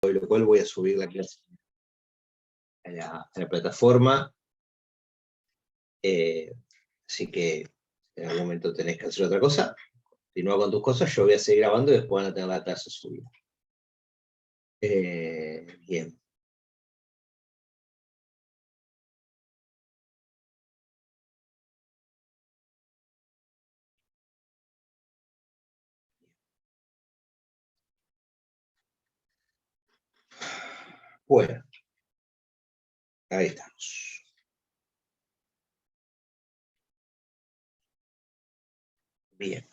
lo cual voy a subir la clase a la plataforma. Así que en algún momento tenés que hacer otra cosa. Continúa con tus cosas, yo voy a seguir grabando y después van a tener la clase subida. Bien. Bueno, ahí estamos. Bien.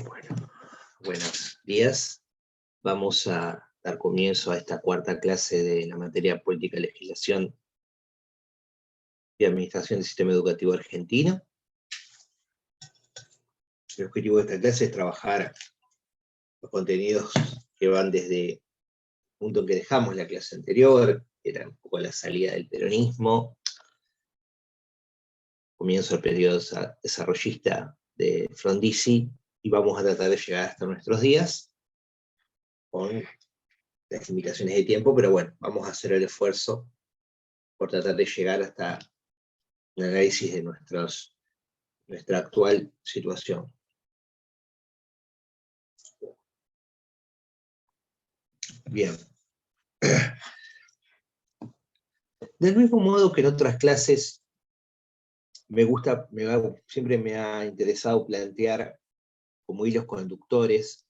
Bueno, buenos días. Vamos a dar comienzo a esta cuarta clase de la materia Política, Legislación y Administración del Sistema Educativo Argentino. El objetivo de esta clase es trabajar los contenidos que van desde el punto en que dejamos la clase anterior, que era un poco la salida del peronismo, comienzo del periodo desarrollista de Frondizi, y vamos a tratar de llegar hasta nuestros días, con las limitaciones de tiempo, pero bueno, vamos a hacer el esfuerzo por tratar de llegar hasta un análisis de nuestra actual situación. Bien. Del mismo modo que en otras clases, siempre me ha interesado plantear como hilos conductores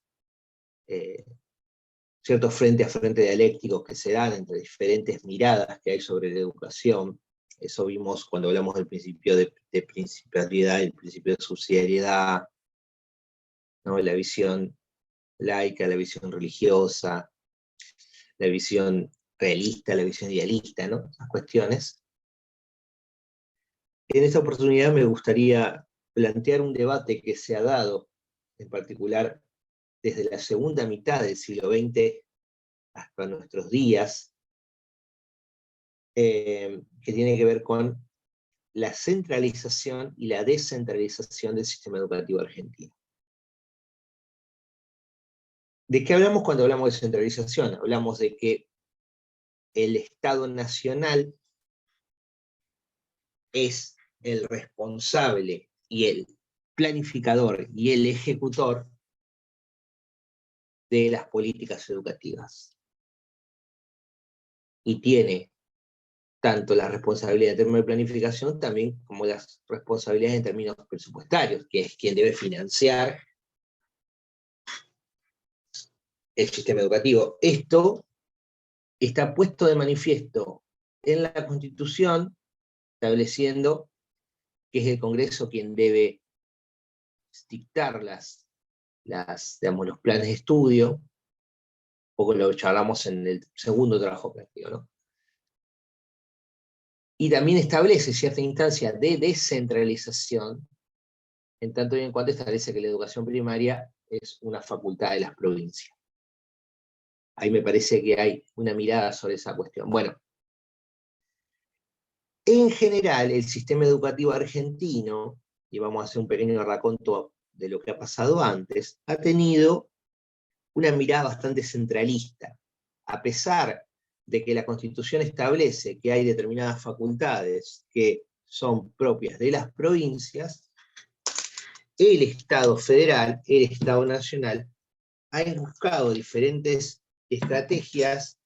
ciertos frente a frente dialécticos que se dan entre diferentes miradas que hay sobre la educación. Eso vimos cuando hablamos del principio de principalidad, el principio de subsidiariedad, ¿no? La visión laica, la visión religiosa, la visión realista, la visión idealista, ¿no? Esas cuestiones. En esta oportunidad me gustaría plantear un debate que se ha dado, en particular desde la segunda mitad del siglo XX hasta nuestros días, que tiene que ver con la centralización y la descentralización del sistema educativo argentino. ¿De qué hablamos cuando hablamos de centralización? Hablamos de que el Estado Nacional es el responsable y el planificador y el ejecutor de las políticas educativas. Y tiene tanto la responsabilidad en términos de planificación, también como las responsabilidades en términos presupuestarios, que es quien debe financiar el sistema educativo. Esto está puesto de manifiesto en la Constitución, estableciendo que es el Congreso quien debe dictar digamos, los planes de estudio, un poco lo charlamos en el segundo trabajo práctico, ¿no? Y también establece cierta instancia de descentralización, en tanto y en cuanto establece que la educación primaria es una facultad de las provincias. Ahí me parece que hay una mirada sobre esa cuestión. Bueno, en general, el sistema educativo argentino, y vamos a hacer un pequeño raconto de lo que ha pasado antes, ha tenido una mirada bastante centralista. A pesar de que la Constitución establece que hay determinadas facultades que son propias de las provincias, el Estado federal, el Estado nacional, ha buscado diferentes estrategias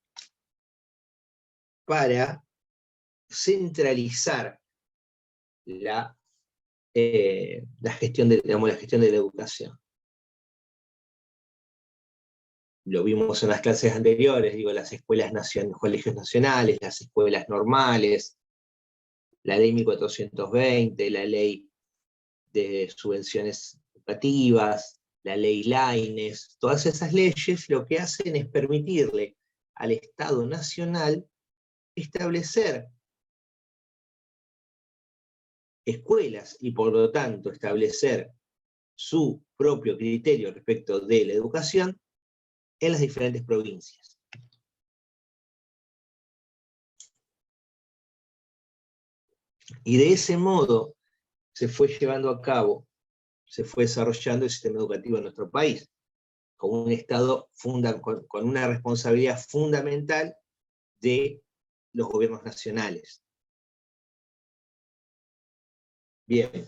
para centralizar la gestión de la educación. Lo vimos en las clases anteriores, digo, las escuelas colegios nacionales, las escuelas normales, la ley 1420, la ley de subvenciones educativas, la ley Laínez, todas esas leyes lo que hacen es permitirle al Estado Nacional establecer escuelas y por lo tanto establecer su propio criterio respecto de la educación en las diferentes provincias. Y de ese modo se fue llevando a cabo, se fue desarrollando el sistema educativo en nuestro país. con un Estado, con una responsabilidad fundamental de los gobiernos nacionales. Bien.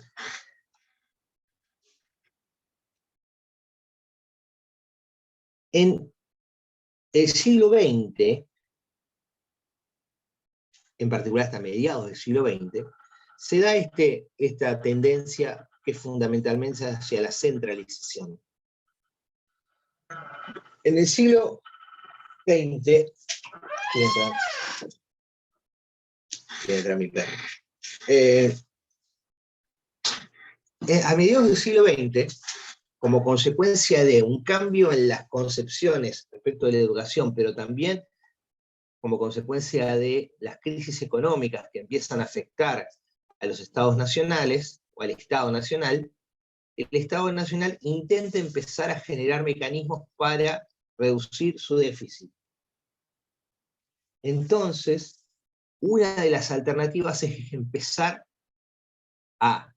En el siglo XX, en particular hasta mediados del siglo XX, se da esta tendencia que es fundamentalmente hacia la centralización. En el siglo XX, quiere entrar mi perro. A mediados del siglo XX, como consecuencia de un cambio en las concepciones respecto de la educación, pero también como consecuencia de las crisis económicas que empiezan a afectar a los estados nacionales, o al Estado Nacional, el Estado Nacional intenta empezar a generar mecanismos para reducir su déficit. Entonces, una de las alternativas es empezar a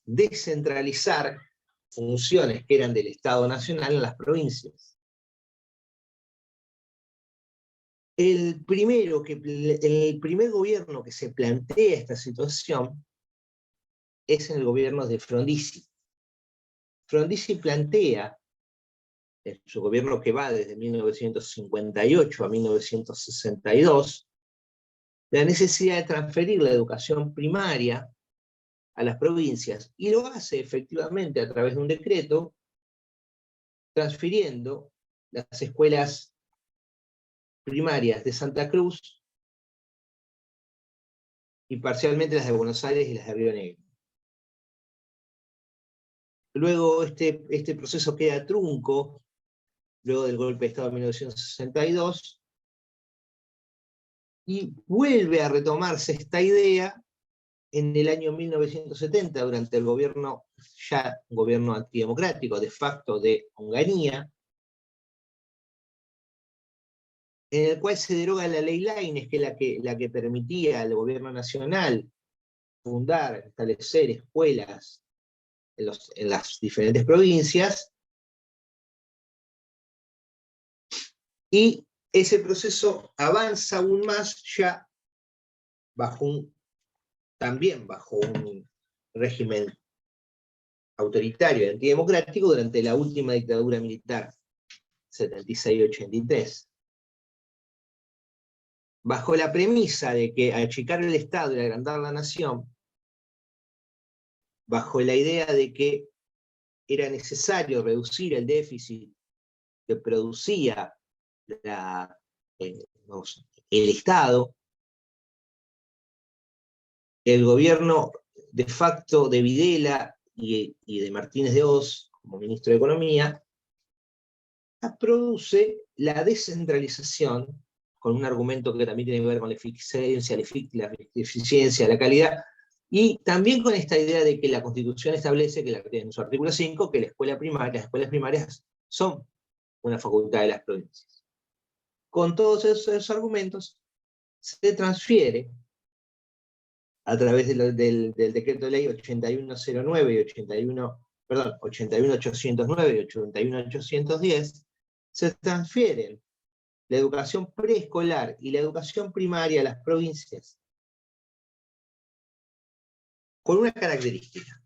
descentralizar funciones que eran del Estado Nacional en las provincias. El primer gobierno que se plantea esta situación es en el gobierno de Frondizi. Frondizi plantea, en su gobierno que va desde 1958 a 1962, la necesidad de transferir la educación primaria a las provincias, y lo hace efectivamente a través de un decreto, transfiriendo las escuelas primarias de Santa Cruz y parcialmente las de Buenos Aires y las de Río Negro. Luego este proceso queda trunco, luego del golpe de Estado de 1962, y vuelve a retomarse esta idea en el año 1970, durante el gobierno, ya un gobierno antidemocrático, de facto de Onganía, en el cual se deroga la ley Laínez, que es la que permitía al gobierno nacional fundar, establecer escuelas en las diferentes provincias, y ese proceso avanza aún más ya también bajo un régimen autoritario y antidemocrático durante la última dictadura militar, 76-83. Bajo la premisa de que achicar el Estado y agrandar la nación, bajo la idea de que era necesario reducir el déficit que producía el Estado, el gobierno de facto de Videla y de Martínez de Hoz, como ministro de Economía, produce la descentralización, con un argumento que también tiene que ver con la eficiencia, la calidad, y también con esta idea de que la Constitución establece, en su artículo 5, que las escuelas primarias son una facultad de las provincias. Con todos esos argumentos, se transfiere, a través del decreto de ley 8109 y 81809 y 81810, se transfieren la educación preescolar y la educación primaria a las provincias, con una característica.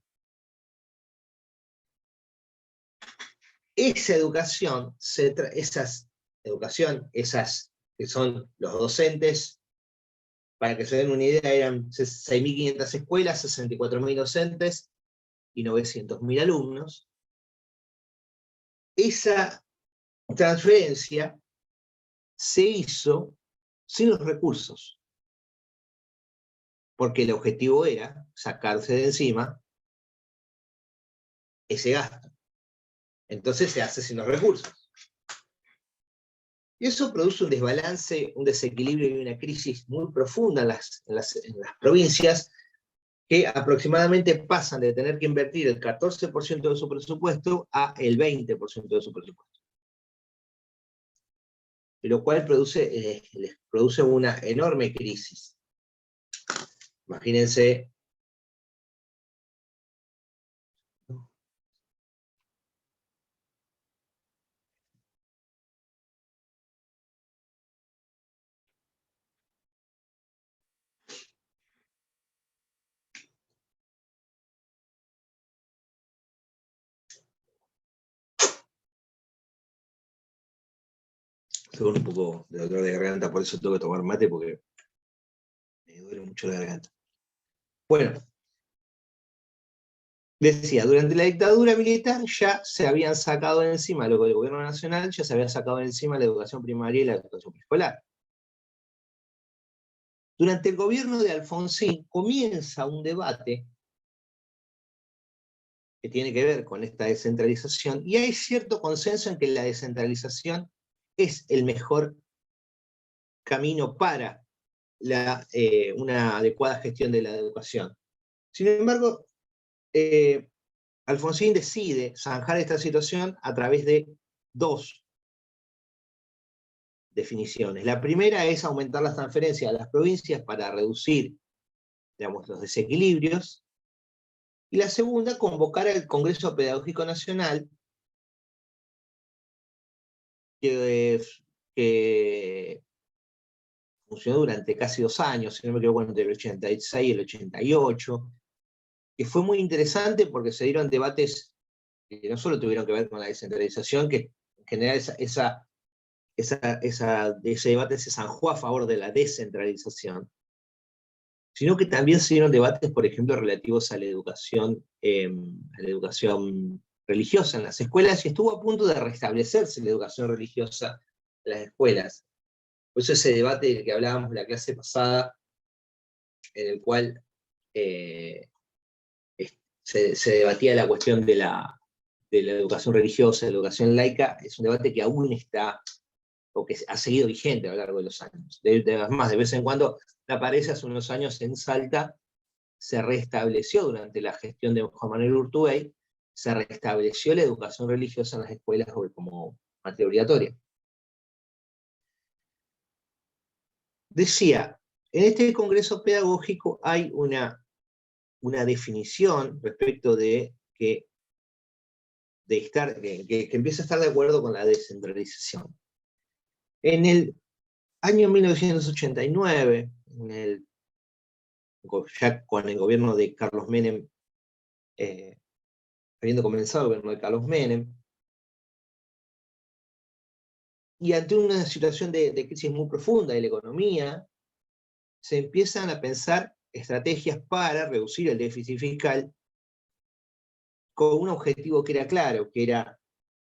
Esa educación, esas que son los docentes, para que se den una idea, eran 6.500 escuelas, 64.000 docentes y 900.000 alumnos. Esa transferencia se hizo sin los recursos, porque el objetivo era sacarse de encima ese gasto. Entonces se hace sin los recursos. Y eso produce un desbalance, un desequilibrio y una crisis muy profunda en las provincias, que aproximadamente pasan de tener que invertir el 14% de su presupuesto a el 20% de su presupuesto. Lo cual les produce una enorme crisis. Imagínense Estoy con un poco de dolor de garganta, por eso tengo que tomar mate, porque me duele mucho la garganta. Bueno, decía, durante la dictadura militar ya se habían sacado de encima, lo del gobierno nacional, ya se había sacado de encima la educación primaria y la educación preescolar. Durante el gobierno de Alfonsín comienza un debate que tiene que ver con esta descentralización, y hay cierto consenso en que la descentralización es el mejor camino para una adecuada gestión de la educación. Sin embargo, Alfonsín decide zanjar esta situación a través de dos definiciones. La primera es aumentar las transferencias a las provincias para reducir, digamos, los desequilibrios, y la segunda, convocar al Congreso Pedagógico Nacional, que funcionó durante casi 2 años, si no me equivoco, entre el 86 y el 88, que fue muy interesante porque se dieron debates que no solo tuvieron que ver con la descentralización, que en general ese debate se zanjó a favor de la descentralización, sino que también se dieron debates, por ejemplo, relativos a la educación religiosa en las escuelas, y estuvo a punto de restablecerse la educación religiosa en las escuelas. Por eso ese debate del que hablábamos la clase pasada, en el cual se debatía la cuestión de la educación religiosa, de la educación laica, es un debate que aún está, o que ha seguido vigente a lo largo de los años. Además, de vez en cuando aparece, hace unos años en Salta, se restableció durante la gestión de Juan Manuel Urtubey, se restableció la educación religiosa en las escuelas como materia obligatoria. Decía, en este congreso pedagógico hay una definición respecto de que empieza a estar de acuerdo con la descentralización. En el año 1989, ya con el gobierno de Carlos Menem, habiendo comenzado el gobierno de Carlos Menem, y ante una situación de crisis muy profunda de la economía, se empiezan a pensar estrategias para reducir el déficit fiscal con un objetivo que era claro, que era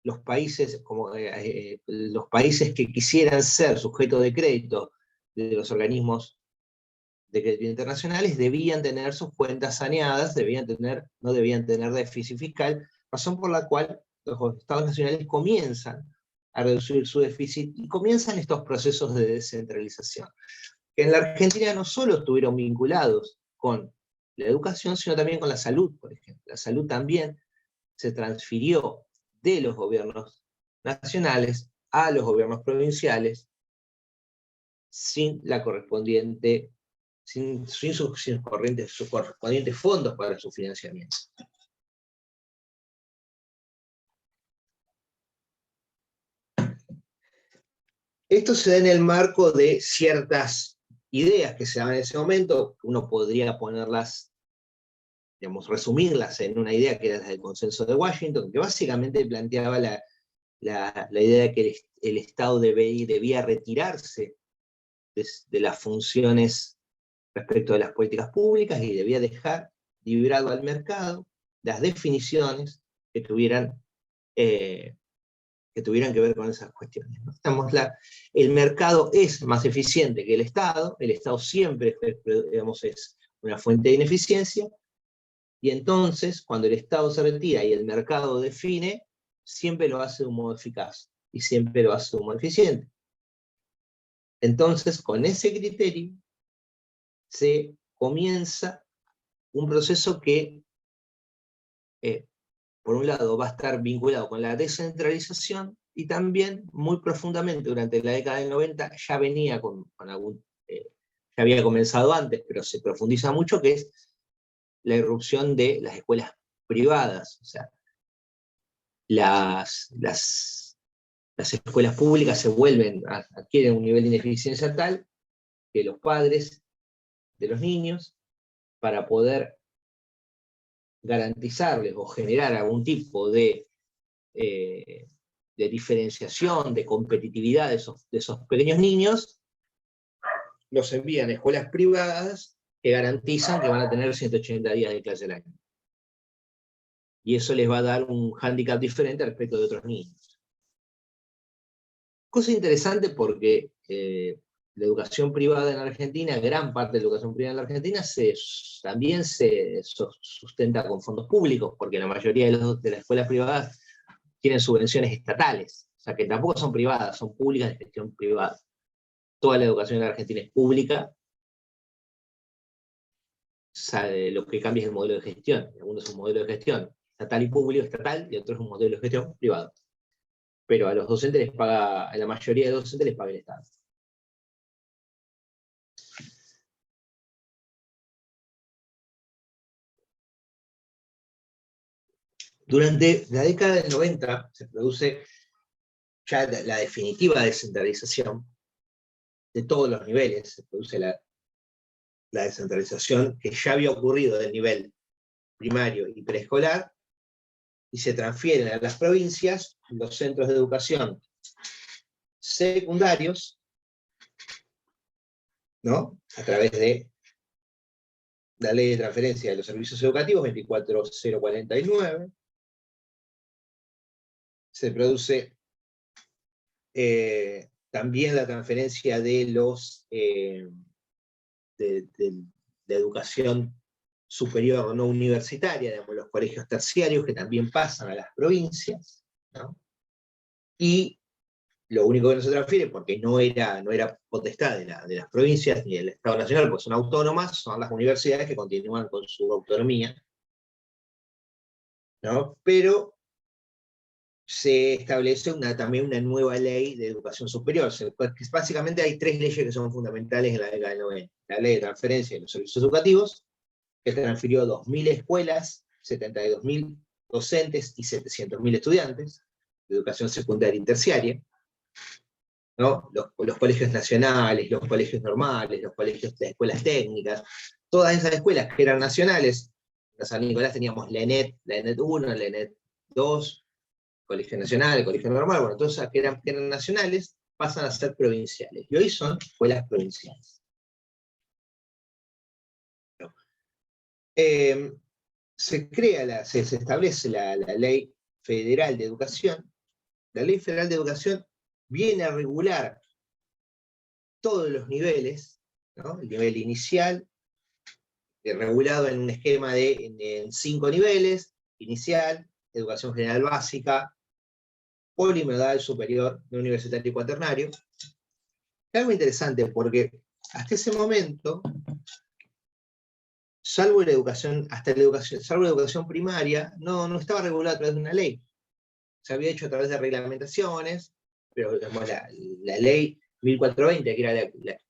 los países que quisieran ser sujetos de crédito de los organismos de crédito internacionales debían tener sus cuentas saneadas, no debían tener déficit fiscal, razón por la cual los estados nacionales comienzan a reducir su déficit y comienzan estos procesos de descentralización, que en la Argentina no solo estuvieron vinculados con la educación, sino también con la salud, por ejemplo. La salud también se transfirió de los gobiernos nacionales a los gobiernos provinciales sin sus correspondientes fondos para su financiamiento. Esto se da en el marco de ciertas ideas que se dan en ese momento, uno podría ponerlas, digamos, resumirlas en una idea que era la del consenso de Washington, que básicamente planteaba la idea de que el Estado debía retirarse de las funciones respecto de las políticas públicas y debía dejar librado al mercado las definiciones que tuvieran que ver con esas cuestiones, ¿no? El mercado es más eficiente que el Estado siempre, digamos, es una fuente de ineficiencia, y entonces, cuando el Estado se retira y el mercado define, siempre lo hace de un modo eficaz, y siempre lo hace de un modo eficiente. Entonces, con ese criterio, se comienza un proceso que, por un lado, va a estar vinculado con la descentralización, y también, muy profundamente, durante la década del 90, ya venía ya había comenzado antes, pero se profundiza mucho, que es la irrupción de las escuelas privadas. O sea, las escuelas públicas adquieren un nivel de ineficiencia tal que los padres de los niños, para poder garantizarles o generar algún tipo de diferenciación, de competitividad de esos pequeños niños, los envían a escuelas privadas que garantizan que van a tener 180 días de clase al año. Y eso les va a dar un hándicap diferente respecto de otros niños. Cosa interesante porque la educación privada en Argentina, gran parte de la educación privada en la Argentina, también se sustenta con fondos públicos, porque la mayoría de las escuelas privadas tienen subvenciones estatales, o sea que tampoco son privadas, son públicas de gestión privada. Toda la educación en la Argentina es pública, lo que cambia es el modelo de gestión. Algunos es un modelo de gestión estatal y público, estatal, y otro es un modelo de gestión privado. Pero a los docentes les paga, a la mayoría de los docentes les paga el Estado. Durante la década del 90 se produce ya la definitiva descentralización de todos los niveles. Se produce la descentralización que ya había ocurrido del nivel primario y preescolar, y se transfieren a las provincias los centros de educación secundarios, ¿no? A través de la Ley de Transferencia de los Servicios Educativos 24049, se produce también la transferencia de de educación superior no universitaria, digamos, los colegios terciarios, que también pasan a las provincias, ¿no? Y lo único que no se transfiere, porque no era potestad de las provincias ni del Estado Nacional, porque son autónomas, son las universidades que continúan con su autonomía, ¿no? Pero se establece también una nueva ley de educación superior. Básicamente hay tres leyes que son fundamentales en la década del 90. La ley de transferencia de los servicios educativos, que transfirió 2.000 escuelas, 72.000 docentes y 700.000 estudiantes de educación secundaria y terciaria, ¿no? Los colegios nacionales, los colegios normales, los colegios de escuelas técnicas, todas esas escuelas que eran nacionales. En San Nicolás teníamos la ENET 1, la ENET 2, Colegio Nacional, Colegio Normal, bueno, todas esas que eran nacionales pasan a ser provinciales, y hoy son escuelas provinciales. Se establece la Ley Federal de Educación. La Ley Federal de Educación viene a regular todos los niveles, ¿no? El nivel inicial, regulado en un esquema en 5 niveles: inicial, educación general básica, polimodal, superior, no universitario y cuaternario. Es algo interesante porque hasta ese momento, salvo la educación primaria, no estaba regulada a través de una ley. Se había hecho a través de reglamentaciones, pero digamos, la ley 1420, que era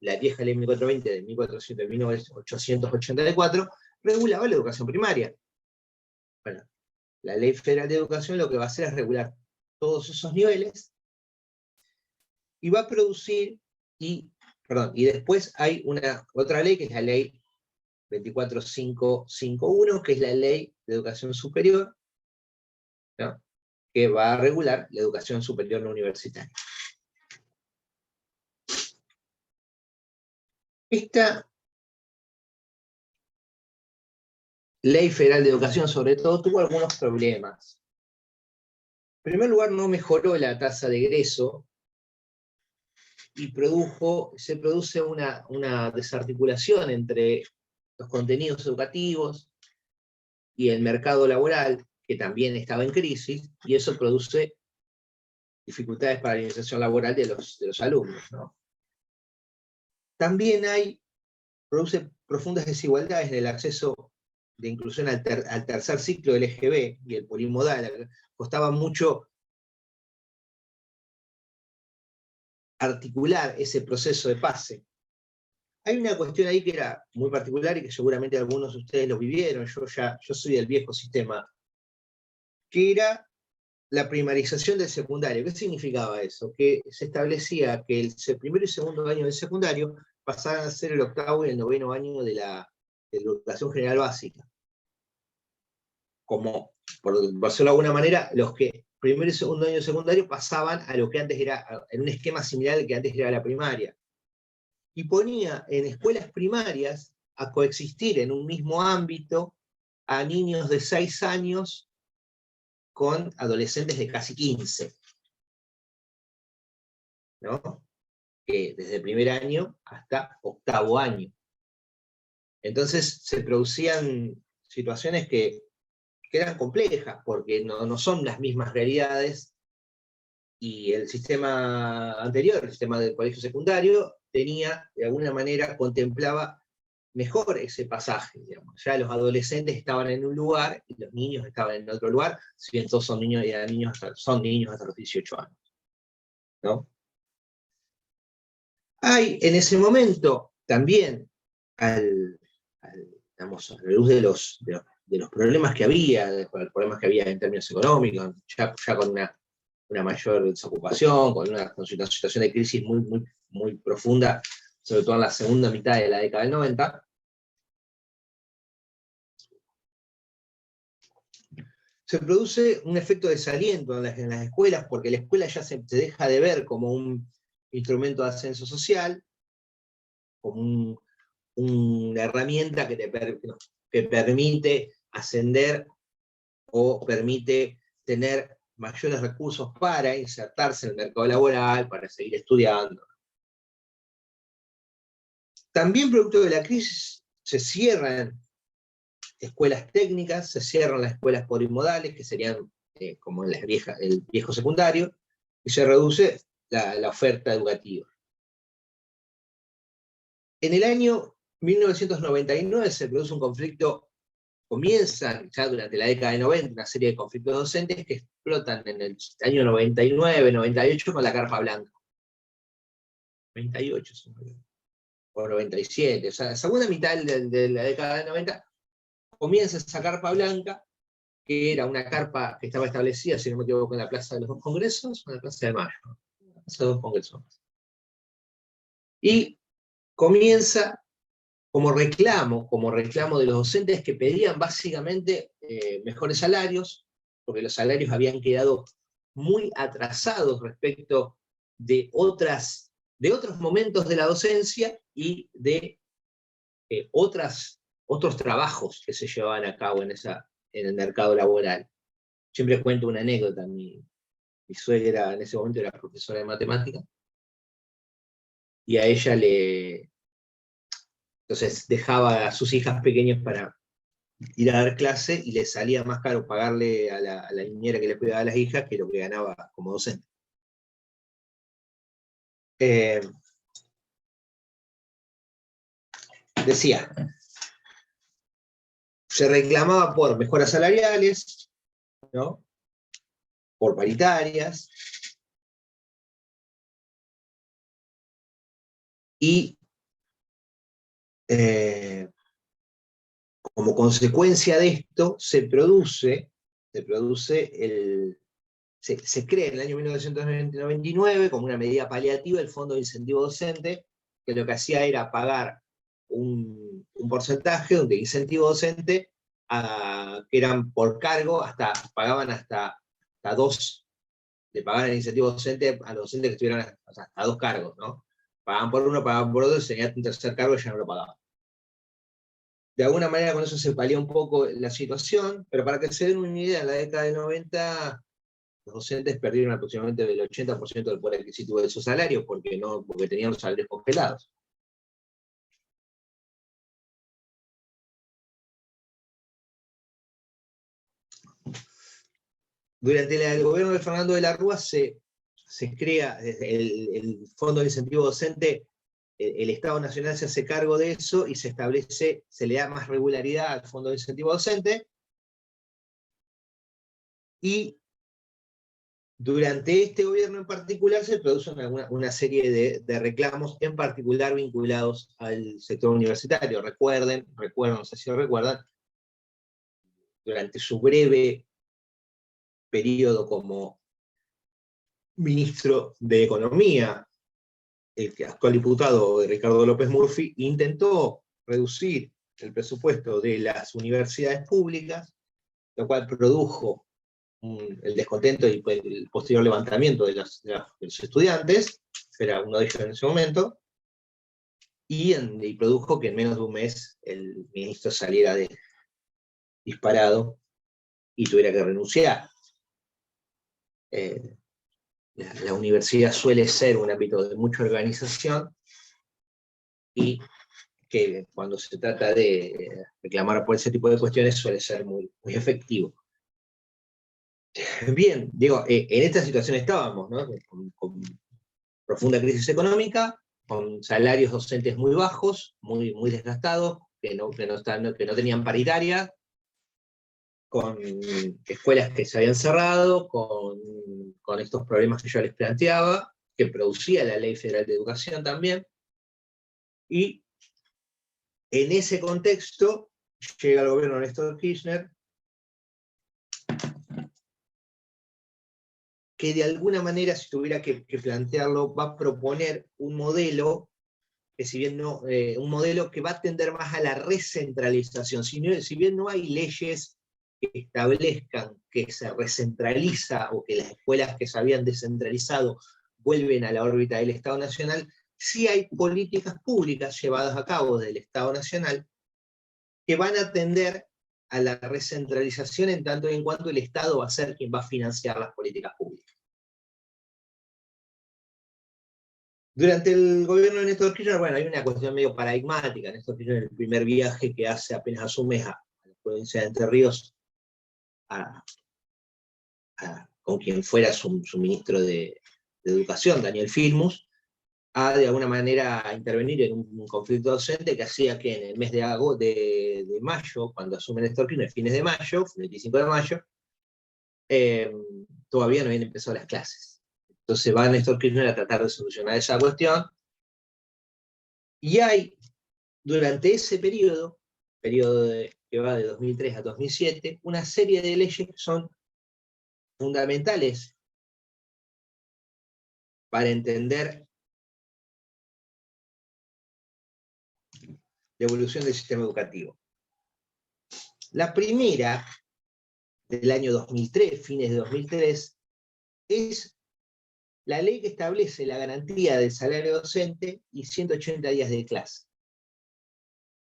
la vieja ley 1420 de 1884, regulaba la educación primaria. Bueno, la Ley Federal de Educación lo que va a hacer es regular todos esos niveles, y va a producir, y después hay otra ley, que es la Ley 24551, que es la Ley de Educación Superior, ¿no? Que va a regular la educación superior no universitaria. Esta Ley Federal de Educación, sobre todo, tuvo algunos problemas. En primer lugar, no mejoró la tasa de egreso, y se produce una desarticulación entre los contenidos educativos y el mercado laboral, que también estaba en crisis, y eso produce dificultades para la inserción laboral de los alumnos, ¿no? También produce profundas desigualdades en el acceso de inclusión al tercer ciclo del EGB y el polimodal. Costaba mucho articular ese proceso de pase. Hay una cuestión ahí que era muy particular y que seguramente algunos de ustedes lo vivieron, yo soy del viejo sistema, que era la primarización del secundario. ¿Qué significaba eso? Que se establecía que el primero y segundo año del secundario pasaran a ser el octavo y el noveno año de la educación general básica. Como, por decirlo de alguna manera, los que primer y segundo año secundario pasaban a lo que antes era, en un esquema similar al que antes era la primaria. Y ponía en escuelas primarias a coexistir en un mismo ámbito a niños de 6 años con adolescentes de casi 15. ¿No? Desde el primer año hasta octavo año. Entonces se producían situaciones que eran complejas, porque no son las mismas realidades, y el sistema anterior, el sistema del colegio secundario, tenía, de alguna manera, contemplaba mejor ese pasaje, digamos. Ya los adolescentes estaban en un lugar y los niños estaban en otro lugar, si bien todos son niños, son niños hasta los 18 años. ¿No? Hay en ese momento también, digamos, a la luz de los problemas que había, de los problemas que había en términos económicos, ya con una mayor desocupación, con una situación de crisis muy profunda, sobre todo en la segunda mitad de la década del 90, se produce un efecto de desaliento en las escuelas, porque la escuela ya se deja de ver como un instrumento de ascenso social, como una herramienta que permite ascender o permite tener mayores recursos para insertarse en el mercado laboral, para seguir estudiando. También producto de la crisis se cierran escuelas técnicas, se cierran las escuelas polimodales, que serían como el viejo secundario, y se reduce la oferta educativa. En el año 1999 se produce un conflicto, comienzan ya durante la década de 90 una serie de conflictos docentes que explotan en el año 99, 98 con la Carpa Blanca. 98, o 97, o sea, la segunda mitad de la década de 90 comienza esa Carpa Blanca, que era una carpa que estaba establecida, si no me equivoco, en la Plaza de los Dos Congresos, o en la Plaza de Mayo, la Plaza de los Dos Congresos. Y comienza como reclamo de los docentes, que pedían básicamente mejores salarios, porque los salarios habían quedado muy atrasados respecto de otros momentos de la docencia y de otros trabajos que se llevaban a cabo en el mercado laboral. Siempre cuento una anécdota. Mi suegra en ese momento era profesora de matemática, y a ella entonces dejaba a sus hijas pequeñas para ir a dar clase, y le salía más caro pagarle a la niñera que le cuidaba a las hijas que lo que ganaba como docente. Decía, se reclamaba por mejoras salariales, ¿no? Por paritarias, y como consecuencia de esto se crea en el año 1999 como una medida paliativa el Fondo de Incentivo Docente, que lo que hacía era pagar un porcentaje de incentivo docente, que eran por cargo, pagaban hasta 2, le pagaban el incentivo docente a los docentes que estuvieran hasta 2 cargos, ¿no? Pagaban por uno, pagaban por otro, y si tenían un tercer cargo ya no lo pagaban. De alguna manera con eso se palía un poco la situación, pero para que se den una idea, en la década del 90 los docentes perdieron aproximadamente el 80% del poder adquisitivo de su salario, porque tenían los salarios congelados. Durante el gobierno de Fernando de la Rúa se crea el Fondo de Incentivo Docente. El Estado Nacional se hace cargo de eso y se le da más regularidad al Fondo de Incentivo Docente, y durante este gobierno en particular se producen una serie de reclamos, en particular vinculados al sector universitario. Recuerdan, no sé si lo recuerdan, durante su breve periodo como ministro de Economía, el actual diputado Ricardo López Murphy intentó reducir el presupuesto de las universidades públicas, lo cual produjo el descontento y el posterior levantamiento de los estudiantes, era uno de ellos en ese momento, y produjo que en menos de un mes el ministro saliera disparado y tuviera que renunciar. La universidad suele ser un ámbito de mucha organización, y que cuando se trata de reclamar por ese tipo de cuestiones suele ser muy, muy efectivo. Bien, digo, en esta situación estábamos, ¿no? Con profunda crisis económica, con salarios docentes muy bajos, muy, muy desgastados, que no tenían paritaria, con escuelas que se habían cerrado, con estos problemas que yo les planteaba, que producía la Ley Federal de Educación también, y en ese contexto llega el gobierno de Néstor Kirchner, que de alguna manera, si tuviera que plantearlo, va a proponer un modelo que si bien no, un modelo que va a tender más a la recentralización. Si bien no hay leyes que establezcan que se recentraliza o que las escuelas que se habían descentralizado vuelven a la órbita del Estado Nacional, sí hay políticas públicas llevadas a cabo del Estado Nacional que van a tender a la recentralización en tanto y en cuanto el Estado va a ser quien va a financiar las políticas públicas. Durante el gobierno de Néstor Kirchner, bueno, hay una cuestión medio paradigmática. Néstor Kirchner, el primer viaje que hace apenas asume a la provincia de Entre Ríos, con quien fuera su ministro de Educación, Daniel Filmus, a de alguna manera intervenir en un conflicto docente que hacía que en el mes de mayo, cuando asume Néstor Kirchner, fines de mayo, el 25 de mayo, todavía no habían empezado las clases. Entonces va Néstor Kirchner a tratar de solucionar esa cuestión, y hay, durante ese periodo que va de 2003 a 2007, una serie de leyes que son fundamentales para entender la evolución del sistema educativo. La primera, del año 2003, fines de 2003, es la ley que establece la garantía del salario docente y 180 días de clase.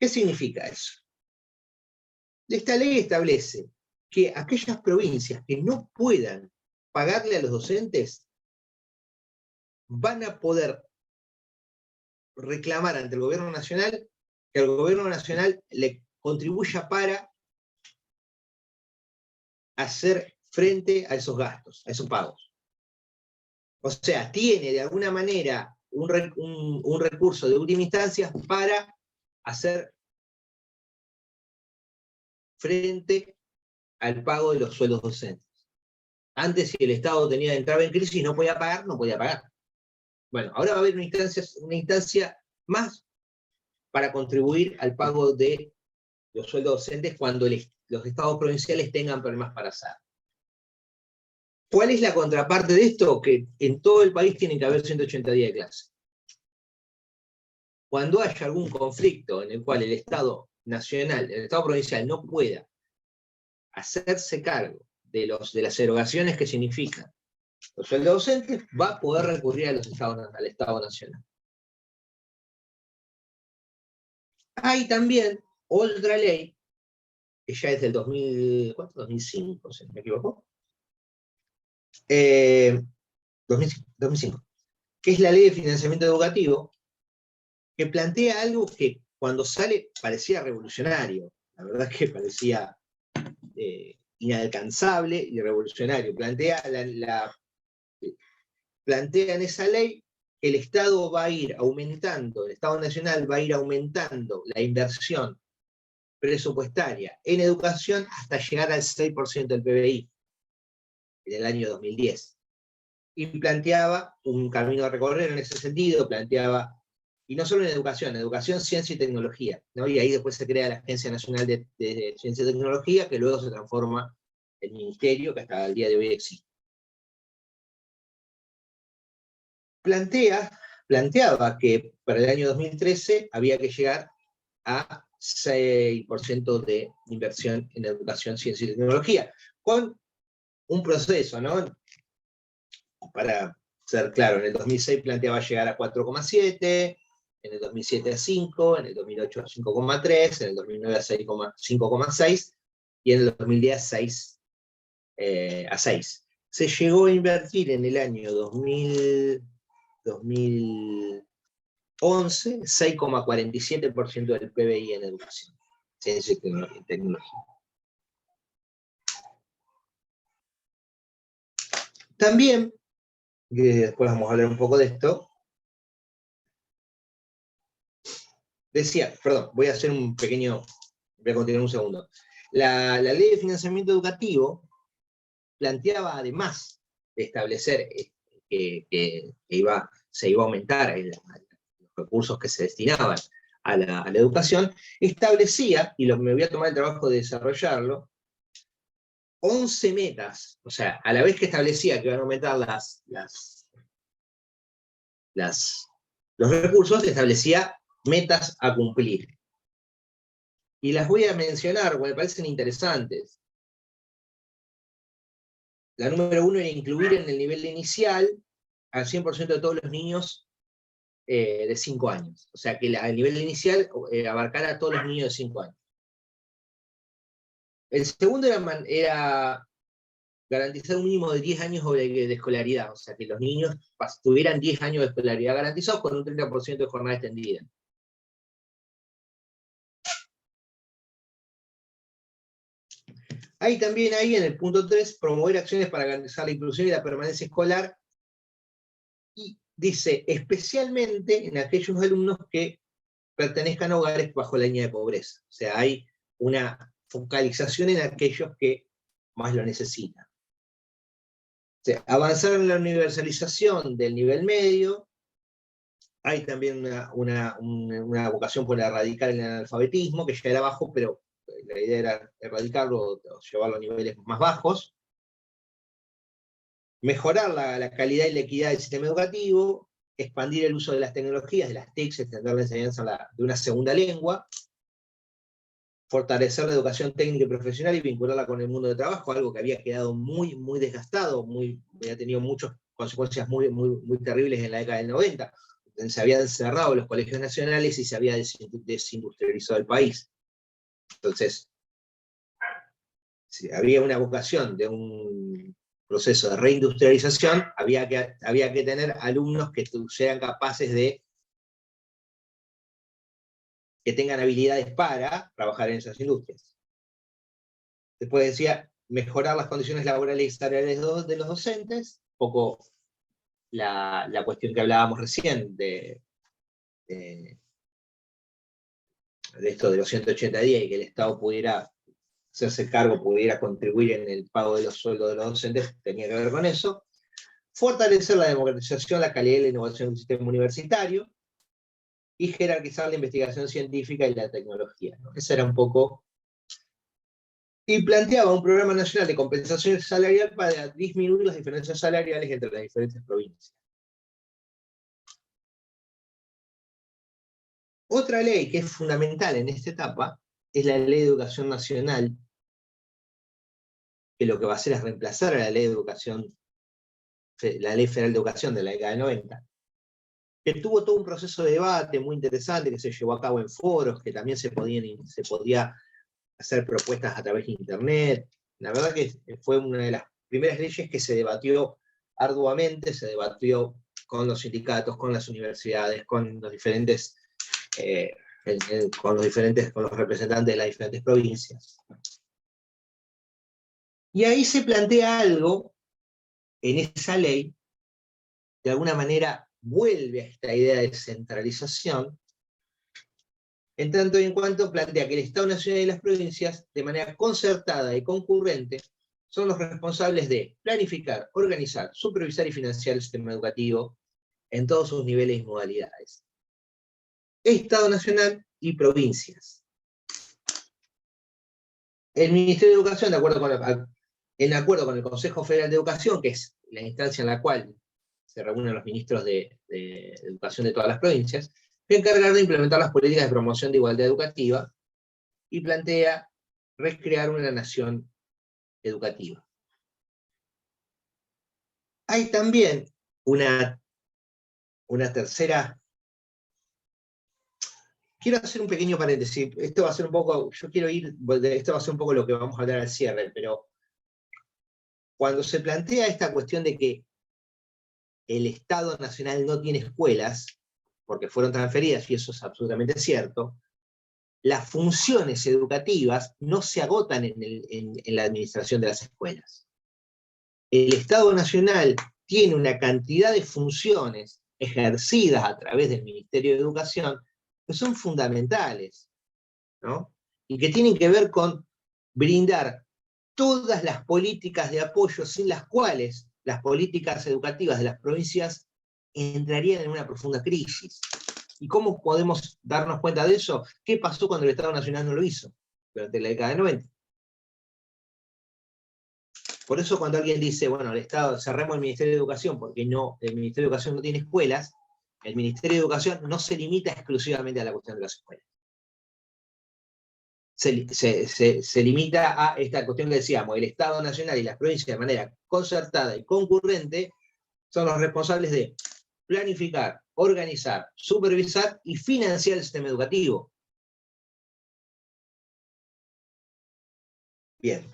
¿Qué significa eso? Esta ley establece que aquellas provincias que no puedan pagarle a los docentes van a poder reclamar ante el gobierno nacional que el gobierno nacional le contribuya para hacer frente a esos gastos, a esos pagos. O sea, tiene de alguna manera un recurso de última instancia para hacer frente al pago de los sueldos docentes. Antes, si el Estado entraba en crisis y no podía pagar, no podía pagar. Bueno, ahora va a haber una instancia más para contribuir al pago de los sueldos docentes cuando los estados provinciales tengan problemas para hacer. ¿Cuál es la contraparte de esto? Que en todo el país tienen que haber 180 días de clase. Cuando haya algún conflicto en el cual el Estado nacional, el Estado provincial no pueda hacerse cargo de las erogaciones que significan los sueldos docentes, va a poder recurrir al Estado nacional. Hay también otra ley, que ya es del 2005, si no me equivoco, 2005, que es la Ley de Financiamiento Educativo, que plantea algo que cuando sale parecía revolucionario, la verdad es que parecía inalcanzable y revolucionario. Plantea en esa ley que el Estado va a ir aumentando, el Estado Nacional va a ir aumentando la inversión presupuestaria en educación hasta llegar al 6% del PBI en el año 2010. Y planteaba un camino a recorrer en ese sentido, planteaba, y no solo en educación, ciencia y tecnología, ¿no? Y ahí después se crea la Agencia Nacional de Ciencia y Tecnología, que luego se transforma en ministerio, que hasta el día de hoy existe. Planteaba que para el año 2013 había que llegar a 6% de inversión en educación, ciencia y tecnología, con un proceso, ¿no? Para ser claro, en el 2006 planteaba llegar a 4,7, en el 2007 a 5, en el 2008 a 5,3, en el 2009 a 5,6, y en el 2010 a 6. Se llegó a invertir en el año 2011 6,47% del PBI en educación, ciencia y tecnología. También, que después vamos a hablar un poco de esto, decía, perdón, voy a hacer un pequeño, voy a continuar un segundo. La ley de financiamiento educativo planteaba, además de establecer que se iba a aumentar los recursos que se destinaban a la educación, establecía, y me voy a tomar el trabajo de desarrollarlo, 11 metas, o sea, a la vez que establecía que iban a aumentar los recursos, establecía metas a cumplir. Y las voy a mencionar porque me parecen interesantes. La número 1 era incluir en el nivel inicial al 100% de todos los niños de 5 años. O sea, que el nivel inicial abarcara a todos los niños de 5 años. El segundo era garantizar un mínimo de 10 años de escolaridad. O sea, que los niños tuvieran 10 años de escolaridad garantizados con un 30% de jornada extendida. Hay también ahí en el punto 3, promover acciones para garantizar la inclusión y la permanencia escolar. Y dice, especialmente en aquellos alumnos que pertenezcan a hogares bajo la línea de pobreza. O sea, hay una focalización en aquellos que más lo necesitan. O sea, avanzar en la universalización del nivel medio. Hay también una vocación por erradicar el analfabetismo, que ya era bajo, pero la idea era erradicarlo o llevarlo a niveles más bajos. Mejorar la calidad y la equidad del sistema educativo, expandir el uso de las tecnologías, de las TICs, extender la enseñanza de una segunda lengua, fortalecer la educación técnica y profesional y vincularla con el mundo de trabajo, algo que había quedado muy, muy desgastado, había tenido muchas consecuencias muy, muy, muy terribles en la década del 90. Se habían cerrado los colegios nacionales y se había desindustrializado el país. Entonces, si había una vocación de un proceso de reindustrialización, había que tener alumnos que sean capaces que tengan habilidades para trabajar en esas industrias. Después decía, mejorar las condiciones laborales y salariales de los docentes, un poco la cuestión que hablábamos recién de esto de los 180 días y que el Estado pudiera hacerse cargo, pudiera contribuir en el pago de los sueldos de los docentes, tenía que ver con eso. Fortalecer la democratización, la calidad y la innovación del sistema universitario, y jerarquizar la investigación científica y la tecnología, ¿no? Esa era un poco... Y planteaba un programa nacional de compensación salarial para disminuir las diferencias salariales entre las diferentes provincias. Otra ley que es fundamental en esta etapa es la Ley de Educación Nacional, que lo que va a hacer es reemplazar a la Ley de Educación, la Ley Federal de Educación de la década de 90, que tuvo todo un proceso de debate muy interesante que se llevó a cabo en foros, que también se podía hacer propuestas a través de internet. La verdad que fue una de las primeras leyes que se debatió arduamente, se debatió con los sindicatos, con las universidades, con los diferentes, con los representantes de las diferentes provincias. Y ahí se plantea algo en esa ley, de alguna manera vuelve a esta idea de centralización, en tanto y en cuanto plantea que el Estado Nacional y las provincias, de manera concertada y concurrente, son los responsables de planificar, organizar, supervisar y financiar el sistema educativo en todos sus niveles y modalidades. Estado Nacional y provincias. El Ministerio de Educación, en acuerdo con el Consejo Federal de Educación, que es la instancia en la cual se reúnen los ministros de educación de todas las provincias, se encarga de implementar las políticas de promoción de igualdad educativa y plantea recrear una nación educativa. Hay también una tercera. Quiero hacer un pequeño paréntesis. Esto va a ser un poco, esto va a ser un poco lo que vamos a hablar al cierre, pero cuando se plantea esta cuestión de que el Estado Nacional no tiene escuelas, porque fueron transferidas, y eso es absolutamente cierto, las funciones educativas no se agotan en la administración de las escuelas. El Estado Nacional tiene una cantidad de funciones ejercidas a través del Ministerio de Educación que son fundamentales, ¿no? Y que tienen que ver con brindar todas las políticas de apoyo sin las cuales las políticas educativas de las provincias entrarían en una profunda crisis. ¿Y cómo podemos darnos cuenta de eso? ¿Qué pasó cuando el Estado Nacional no lo hizo durante la década de 90? Por eso cuando alguien dice, bueno, el Estado, cerremos el Ministerio de Educación porque no, el Ministerio de Educación no tiene escuelas, el Ministerio de Educación no se limita exclusivamente a la cuestión de las escuelas. Se limita a esta cuestión que decíamos, el Estado Nacional y las provincias de manera concertada y concurrente son los responsables de planificar, organizar, supervisar y financiar el sistema educativo. Bien.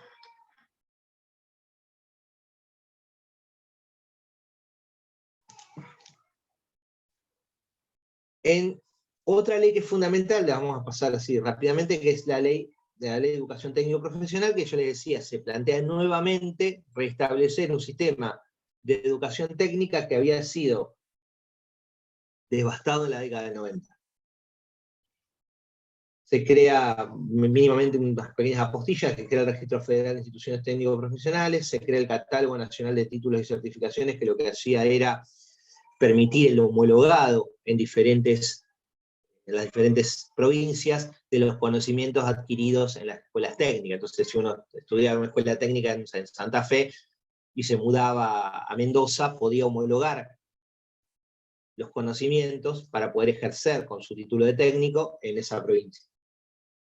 En otra ley que es fundamental, la vamos a pasar así rápidamente, que es la ley de educación técnico profesional, que yo les decía, se plantea nuevamente restablecer un sistema de educación técnica que había sido devastado en la década del 90. Se crea mínimamente unas pequeñas apostillas, se crea el Registro Federal de Instituciones Técnico Profesionales, se crea el Catálogo Nacional de Títulos y Certificaciones, que lo que hacía era permitir el homologado en las diferentes provincias de los conocimientos adquiridos en las escuelas técnicas. Entonces, si uno estudiaba en una escuela técnica en Santa Fe y se mudaba a Mendoza, podía homologar los conocimientos para poder ejercer con su título de técnico en esa provincia.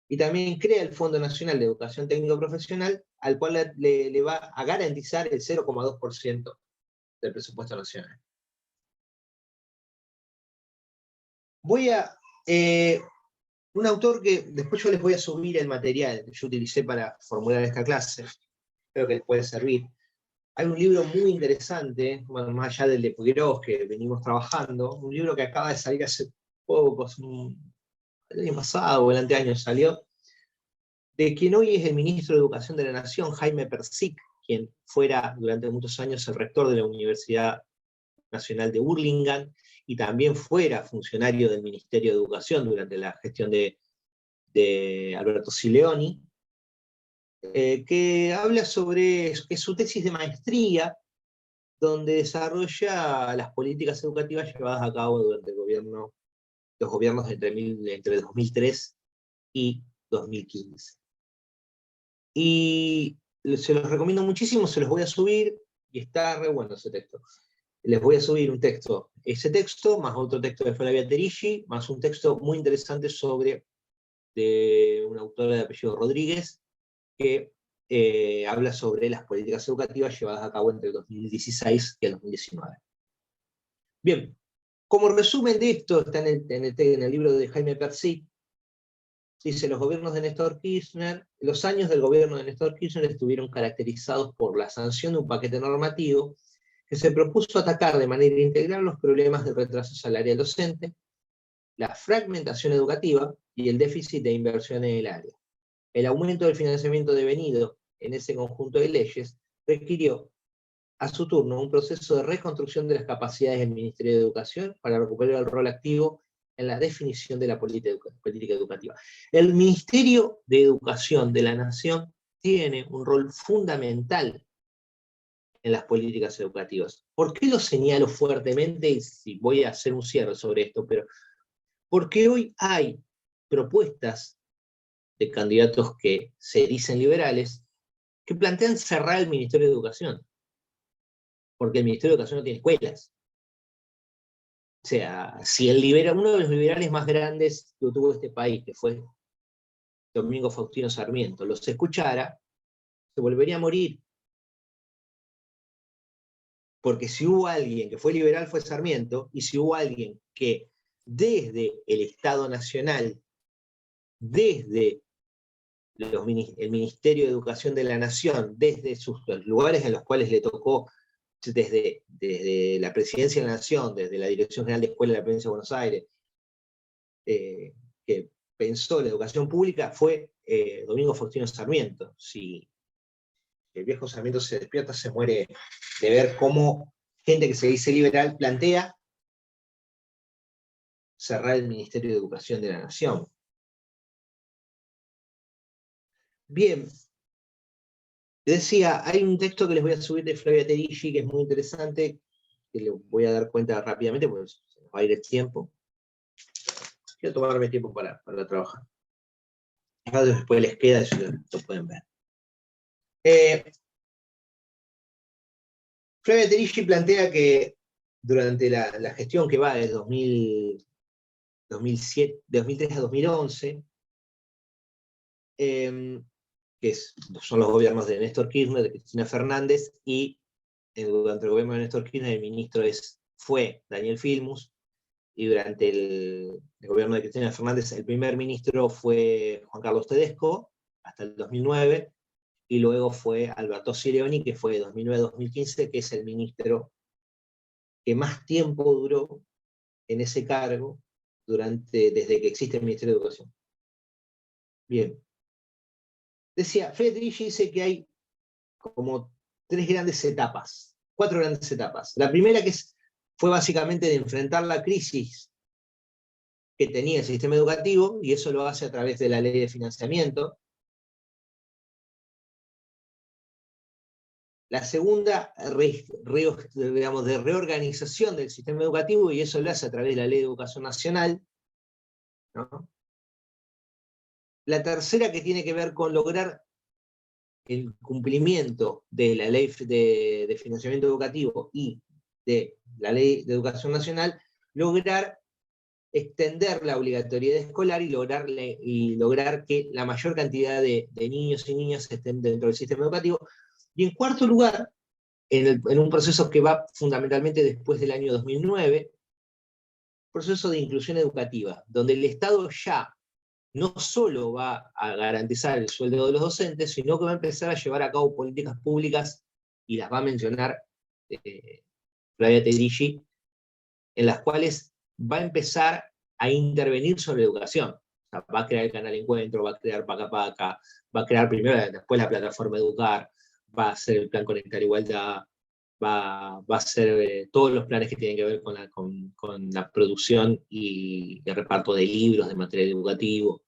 Y también crea el Fondo Nacional de Educación Técnico Profesional, al cual le va a garantizar el 0,2% del presupuesto nacional. Voy a... un autor que después yo les voy a subir el material que yo utilicé para formular esta clase, creo que les puede servir. Hay un libro muy interesante, bueno, más allá del de Puigros que venimos trabajando, un libro que acaba de salir hace poco, el año pasado o el anteaño salió, de quien hoy es el ministro de Educación de la Nación, Jaime Persic, quien fuera durante muchos años el rector de la Universidad Nacional de Burlingame, y también fuera funcionario del Ministerio de Educación durante la gestión de Alberto Sileoni, que habla sobre su tesis de maestría, donde desarrolla las políticas educativas llevadas a cabo durante los gobiernos entre 2003 y 2015. Y se los recomiendo muchísimo, se los voy a subir, y está re bueno ese texto. Les voy a subir un texto, ese texto, más otro texto de Flavia Terici, más un texto muy interesante de una autora de apellido Rodríguez, que habla sobre las políticas educativas llevadas a cabo entre el 2016 y el 2019. Bien, como resumen de esto, está en el libro de Jaime Persic, dice, los años del gobierno de Néstor Kirchner estuvieron caracterizados por la sanción de un paquete normativo que se propuso atacar de manera integral los problemas del retraso salarial docente, la fragmentación educativa y el déficit de inversión en el área. El aumento del financiamiento devenido en ese conjunto de leyes requirió, a su turno, un proceso de reconstrucción de las capacidades del Ministerio de Educación para recuperar el rol activo en la definición de la política educativa. El Ministerio de Educación de la Nación tiene un rol fundamental en las políticas educativas. ¿Por qué lo señalo fuertemente? Y si voy a hacer un cierre sobre esto, pero porque hoy hay propuestas de candidatos que se dicen liberales que plantean cerrar el Ministerio de Educación, porque el Ministerio de Educación no tiene escuelas. O sea, si uno de los liberales más grandes que tuvo este país, que fue Domingo Faustino Sarmiento, los escuchara, se volvería a morir. Porque si hubo alguien que fue liberal fue Sarmiento, y si hubo alguien que desde el Estado Nacional, desde el Ministerio de Educación de la Nación, desde los lugares en los cuales le tocó, desde la Presidencia de la Nación, desde la Dirección General de Escuela de la Provincia de Buenos Aires, que pensó la educación pública, fue Domingo Faustino Sarmiento. Si el viejo Sarmiento se despierta, se muere de ver cómo gente que se dice liberal plantea cerrar el Ministerio de Educación de la Nación. Bien, decía, hay un texto que les voy a subir de Flavia Tedischi, que es muy interesante, que le voy a dar cuenta rápidamente, porque se nos va a ir el tiempo. Quiero tomarme tiempo para trabajar. Después les queda, eso lo pueden ver. Flavia Tedischi plantea que durante la gestión que va desde 2003 a 2011, son los gobiernos de Néstor Kirchner, de Cristina Fernández, y durante el gobierno de Néstor Kirchner el ministro fue Daniel Filmus, y durante el gobierno de Cristina Fernández el primer ministro fue Juan Carlos Tedesco, hasta el 2009, y luego fue Alberto Sirioni, que fue de 2009 a 2015, que es el ministro que más tiempo duró en ese cargo desde que existe el Ministerio de Educación. Bien. Decía, Friedrich dice que hay como 4 grandes etapas. La primera fue básicamente de enfrentar la crisis que tenía el sistema educativo, y eso lo hace a través de la ley de financiamiento. La segunda, digamos, de reorganización del sistema educativo, y eso lo hace a través de la ley de educación nacional, ¿no? La tercera, que tiene que ver con lograr el cumplimiento de la ley de financiamiento educativo y de la ley de educación nacional, lograr extender la obligatoriedad escolar y lograr que la mayor cantidad de niños y niñas estén dentro del sistema educativo. Y en cuarto lugar, en un proceso que va fundamentalmente después del año 2009, proceso de inclusión educativa, donde el Estado ya no solo va a garantizar el sueldo de los docentes, sino que va a empezar a llevar a cabo políticas públicas, y las va a mencionar Flavia Tedischi, en las cuales va a empezar a intervenir sobre la educación. O sea, va a crear el canal Encuentro, va a crear Paca Paca, va a crear después la plataforma Educar, va a hacer el plan Conectar Igualdad, va a hacer todos los planes que tienen que ver con la producción y el reparto de libros, de material educativo.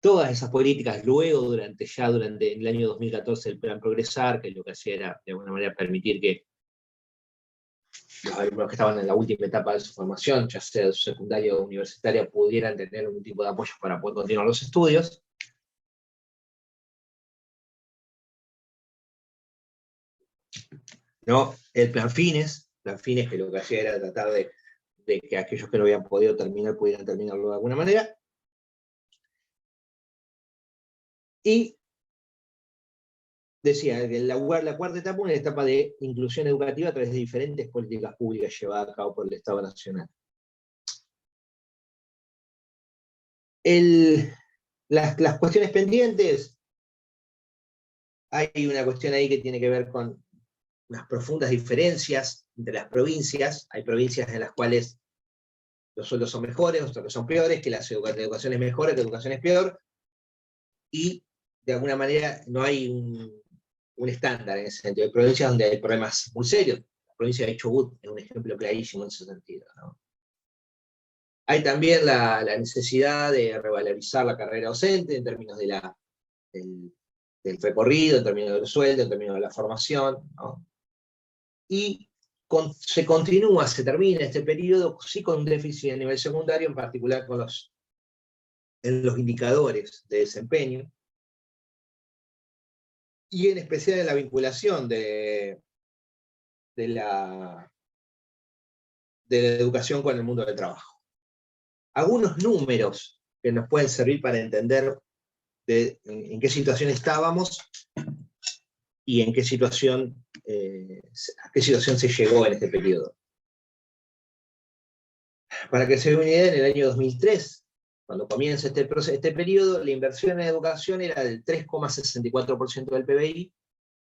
Todas esas políticas, luego durante el año 2014 el plan Progresar, que lo que hacía era de alguna manera permitir que los alumnos que estaban en la última etapa de su formación, ya sea secundaria o universitaria, pudieran tener algún tipo de apoyo para poder continuar los estudios. ¿No? El plan Fines, que lo que hacía era tratar de que aquellos que no habían podido terminar pudieran terminarlo de alguna manera. Y decía que la cuarta etapa es una etapa de inclusión educativa a través de diferentes políticas públicas llevadas a cabo por el Estado Nacional. Las cuestiones pendientes, hay una cuestión ahí que tiene que ver con unas profundas diferencias entre las provincias. Hay provincias en las cuales los sueldos son mejores, otras que son peores, que la educación es mejor, que la educación es peor, y de alguna manera no hay un estándar en ese sentido. Hay provincias donde hay problemas muy serios. La provincia de Chubut es un ejemplo clarísimo en ese sentido, ¿no? Hay también la necesidad de revalorizar la carrera docente en términos del recorrido, en términos del sueldo, en términos de la formación, ¿no? Y se termina este periodo sí con un déficit a nivel secundario, en particular en los indicadores de desempeño, y en especial en la vinculación de la educación con el mundo del trabajo. Algunos números que nos pueden servir para entender en qué situación estábamos. y en qué situación, a qué situación se llegó en este periodo. Para que se dé una idea, en el año 2003, cuando comienza este periodo, la inversión en educación era del 3,64% del PBI,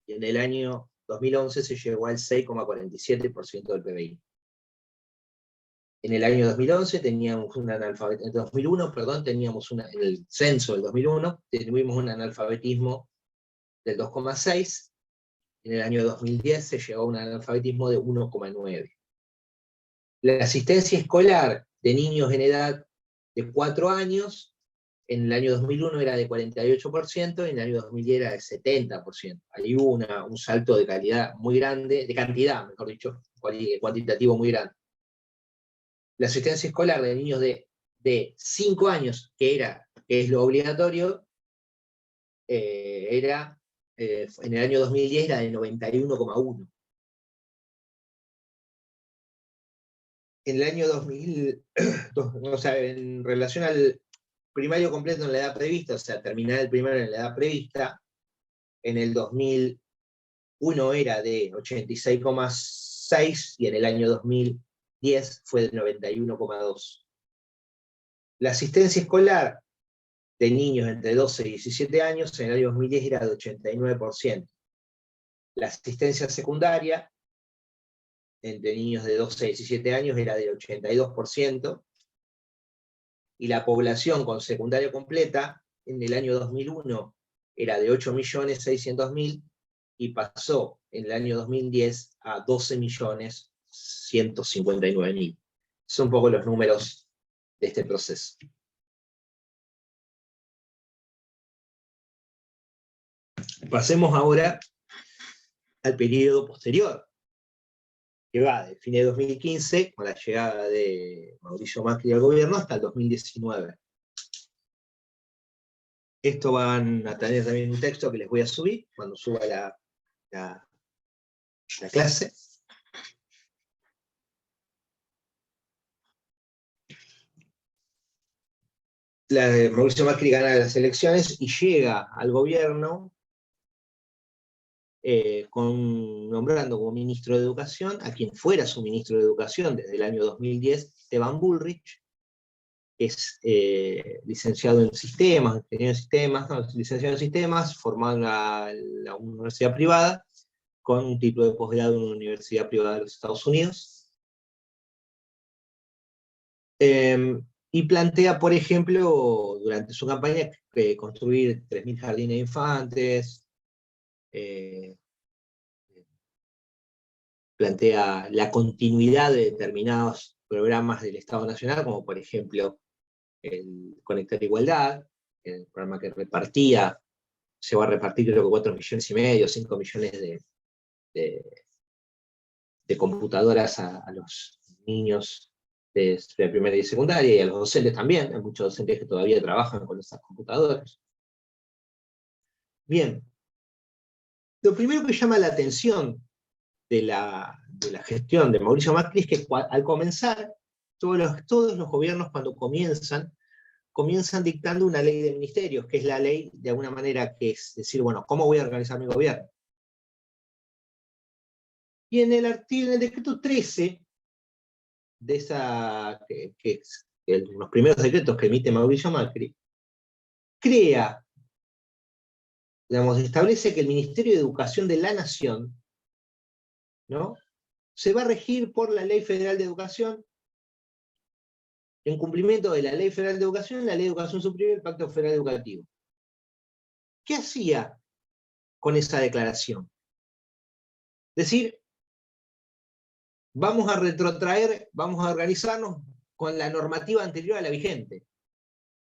y en el año 2011 se llegó al 6,47% del PBI. En el año 2011 teníamos un analfabetismo, en 2001, perdón, en el censo del 2001, tuvimos un analfabetismo del 2,6, en el año 2010 se llegó a un analfabetismo de 1,9. La asistencia escolar de niños en edad de 4 años, en el año 2001 era de 48%, en el año 2010 era de 70%. Ahí hubo un salto de calidad muy grande, de cantidad, mejor dicho, cuantitativo muy grande. La asistencia escolar de niños de 5 años, que es lo obligatorio, en el año 2010 era de 91,1. En el año 2000, o sea, en relación al primario completo en la edad prevista, o sea, terminar el primario en la edad prevista, en el 2001 era de 86,6 y en el año 2010 fue de 91,2. La asistencia escolar de niños entre 12 y 17 años en el año 2010 era de 89%. La asistencia secundaria entre niños de 12 a 17 años era del 82%, y la población con secundaria completa en el año 2001 era de 8.600.000 y pasó en el año 2010 a 12.159.000. Son un poco los números de este proceso. Pasemos ahora al periodo posterior, que va de fines de 2015, con la llegada de Mauricio Macri al gobierno, hasta el 2019. Esto van a tener también un texto que les voy a subir cuando suba la clase. Mauricio Macri gana las elecciones y llega al gobierno nombrando como ministro de Educación a quien fuera su ministro de Educación desde el año 2010, Esteban Bullrich, que es licenciado en sistemas, ingeniero en sistemas, licenciado en sistemas, formado en la universidad privada, con un título de posgrado en una universidad privada de los Estados Unidos. Y plantea, por ejemplo, durante su campaña, construir 3.000 jardines de infantes, plantea la continuidad de determinados programas del Estado Nacional, como por ejemplo el Conectar Igualdad, el programa que se va a repartir creo que 4,5 millones, 5 millones de computadoras a los niños de primaria y secundaria, y a los docentes también. Hay muchos docentes que todavía trabajan con esas computadoras. Bien, lo primero que llama la atención de la gestión de Mauricio Macri es que al comenzar, todos los gobiernos cuando comienzan dictando una ley de ministerios, que es la ley, de alguna manera, que es decir, bueno, ¿cómo voy a organizar mi gobierno? Y en el decreto 13, de que es los primeros decretos que emite Mauricio Macri, establece que el Ministerio de Educación de la Nación, ¿no?, se va a regir por la Ley Federal de Educación, en cumplimiento de la Ley Federal de Educación, la Ley de Educación Superior y el Pacto Federal Educativo. ¿Qué hacía con esa declaración? Decir, vamos a retrotraer, vamos a organizarnos con la normativa anterior a la vigente.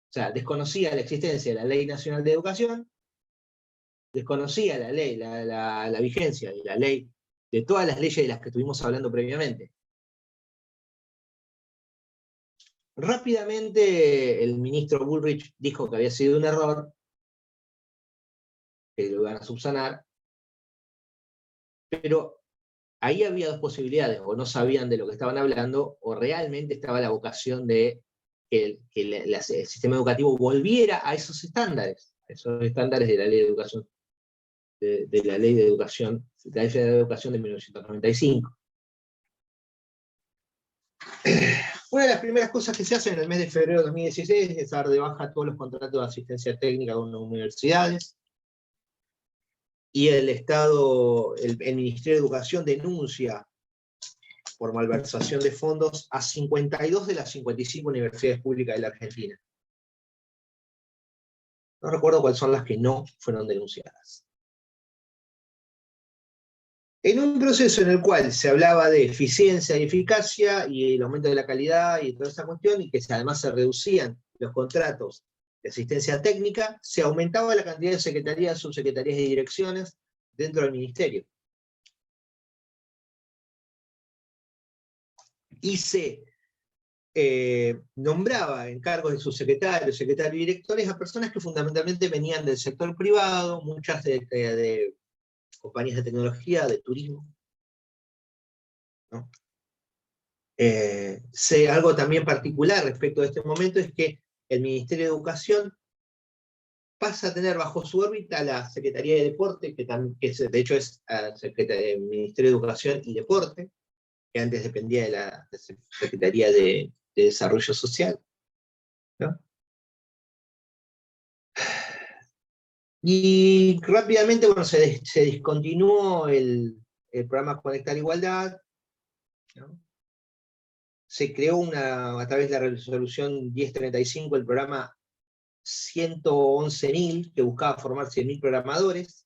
O sea, desconocía la existencia de la Ley Nacional de Educación, desconocía la ley, la vigencia de la ley, de todas las leyes de las que estuvimos hablando previamente. Rápidamente el ministro Bullrich dijo que había sido un error, que lo iban a subsanar, pero ahí había dos posibilidades: o no sabían de lo que estaban hablando, o realmente estaba la vocación de que el sistema educativo volviera a esos estándares de la Ley de Educación de la Ley de Educación, de la Ley de Educación de 1995. Una de las primeras cosas que se hacen en el mes de febrero de 2016 es dar de baja todos los contratos de asistencia técnica con las universidades, y el Estado, el Ministerio de Educación denuncia por malversación de fondos a 52 de las 55 universidades públicas de la Argentina. No recuerdo cuáles son las que no fueron denunciadas. En un proceso en el cual se hablaba de eficiencia y eficacia y el aumento de la calidad y toda esa cuestión, y que además se reducían los contratos de asistencia técnica, se aumentaba la cantidad de secretarías, subsecretarías y direcciones dentro del ministerio. Y se nombraba en cargos de subsecretarios, secretarios y directores a personas que fundamentalmente venían del sector privado, muchas de compañías de tecnología, de turismo, ¿no? Algo también particular respecto a este momento es que el Ministerio de Educación pasa a tener bajo su órbita la Secretaría de Deporte, que de hecho es el Ministerio de Educación y Deporte, que antes dependía de la Secretaría de Desarrollo Social, ¿no? Y rápidamente, bueno, se discontinuó el programa Conectar Igualdad, ¿no? Se creó a través de la resolución 1035 el programa 111.000, que buscaba formar 100.000 programadores,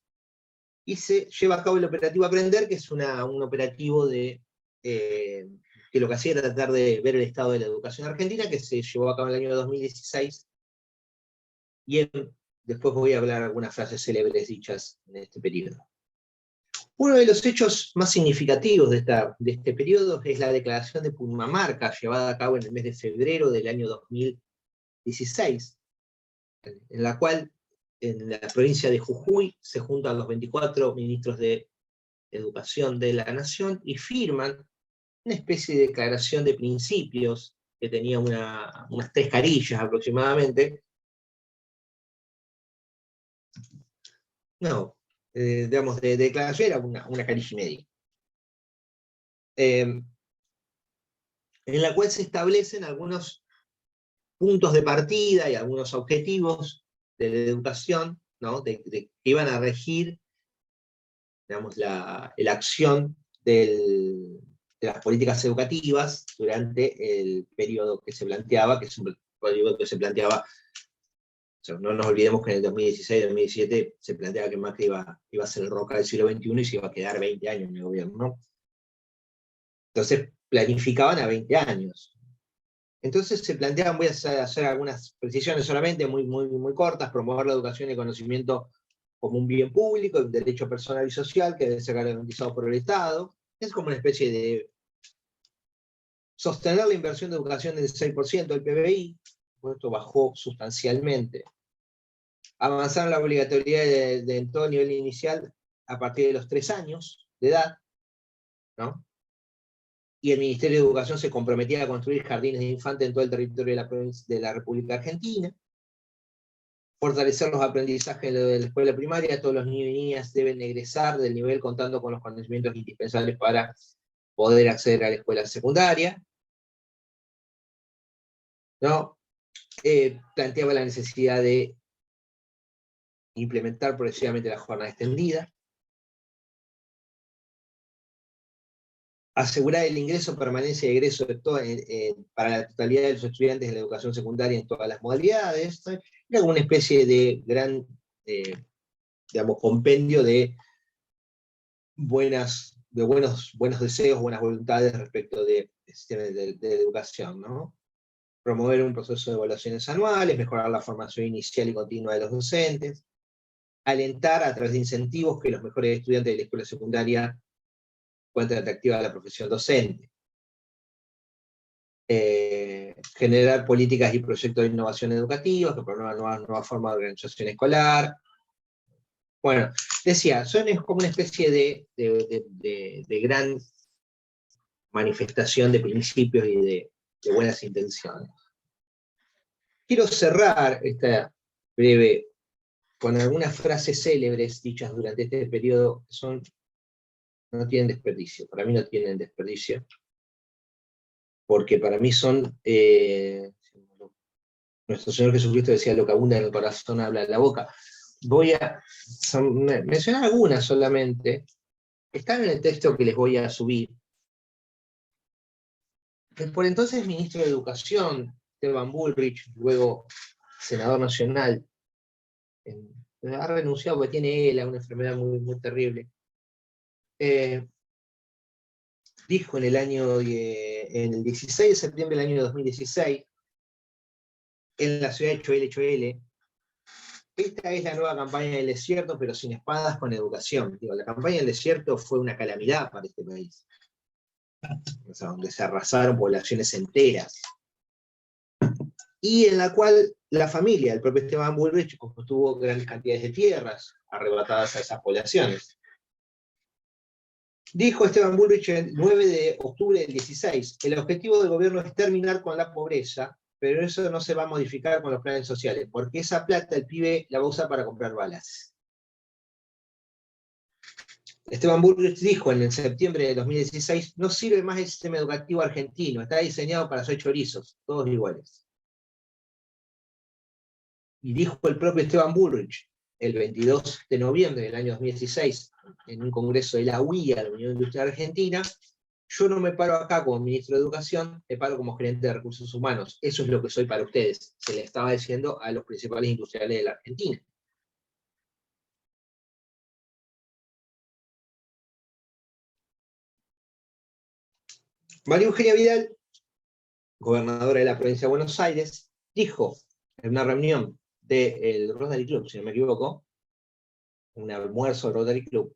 y se lleva a cabo el operativo Aprender, que es un operativo que lo que hacía era tratar de ver el estado de la educación argentina, que se llevó a cabo en el año 2016, y después voy a hablar algunas frases célebres dichas en este periodo. Uno de los hechos más significativos de este periodo es la declaración de Purmamarca, llevada a cabo en el mes de febrero del año 2016, en la cual en la provincia de Jujuy se juntan los 24 ministros de Educación de la Nación y firman una especie de declaración de principios que tenía unas 3 carillas aproximadamente. No, digamos, de declaración era una carilla y media. En la cual se establecen algunos puntos de partida y algunos objetivos de la educación, ¿no? Que iban a regir, digamos, la acción de las políticas educativas durante el periodo que se planteaba, que es un periodo que se planteaba. O sea, no nos olvidemos que en el 2016-2017 se planteaba que Macri iba a ser el Roca del siglo XXI y se iba a quedar 20 años en el gobierno, ¿no? Entonces planificaban a 20 años. Entonces se planteaban, voy a hacer algunas precisiones solamente, muy, muy, muy cortas: promover la educación y el conocimiento como un bien público, un derecho personal y social que debe ser garantizado por el Estado. Es como una especie de sostener la inversión de educación del 6% del PBI, esto bajó sustancialmente. Avanzar en la obligatoriedad en todo nivel inicial a partir de los 3 años de edad, ¿no? Y el Ministerio de Educación se comprometía a construir jardines de infantes en todo el territorio de la República Argentina. Fortalecer los aprendizajes de la escuela primaria. Todos los niños y niñas deben egresar del nivel contando con los conocimientos indispensables para poder acceder a la escuela secundaria, ¿no? Planteaba la necesidad de implementar progresivamente la jornada extendida. Asegurar el ingreso, permanencia y egreso para la totalidad de los estudiantes de la educación secundaria en todas las modalidades. Era como una especie de gran, digamos, compendio de buenos deseos, buenas voluntades respecto del sistema de educación, ¿no? Promover un proceso de evaluaciones anuales, mejorar la formación inicial y continua de los docentes, alentar a través de incentivos que los mejores estudiantes de la escuela secundaria encuentren atractiva la profesión docente. Generar políticas y proyectos de innovación educativa que promuevan nuevas formas de organización escolar. Bueno, decía, es como una especie de gran manifestación de principios y de buenas intenciones. Quiero cerrar esta breve con algunas frases célebres dichas durante este periodo que no tienen desperdicio. Para mí no tienen desperdicio, porque para mí son, nuestro Señor Jesucristo decía, lo que abunda en el corazón habla de la boca. Voy a mencionar algunas solamente. Están en el texto que les voy a subir. El por entonces ministro de Educación, Esteban Bullrich, luego senador nacional, ha renunciado porque tiene ELA, una enfermedad muy, muy terrible. Dijo en el 16 de septiembre del año 2016, en la ciudad de Choel, esta es la nueva campaña del desierto, pero sin espadas, con educación. Digo, la campaña del desierto fue una calamidad para este país, o sea, donde se arrasaron poblaciones enteras, y en la cual la familia, el propio Esteban Bullrich, tuvo grandes cantidades de tierras arrebatadas a esas poblaciones. Dijo Esteban Bullrich el 9 de octubre del 16, el objetivo del gobierno es terminar con la pobreza, pero eso no se va a modificar con los planes sociales, porque esa plata el pibe la va a usar para comprar balas. Esteban Bullrich dijo en el septiembre de 2016, no sirve más el sistema educativo argentino, está diseñado para hacer chorizos, todos iguales. Y dijo el propio Esteban Bullrich, el 22 de noviembre del año 2016, en un congreso de la UIA, la Unión Industrial Argentina, yo no me paro acá como ministro de Educación, me paro como gerente de Recursos Humanos. Eso es lo que soy para ustedes. Se le estaba diciendo a los principales industriales de la Argentina. María Eugenia Vidal, gobernadora de la provincia de Buenos Aires, dijo en una reunión del Rotary Club, si no me equivoco, un almuerzo del Rotary Club,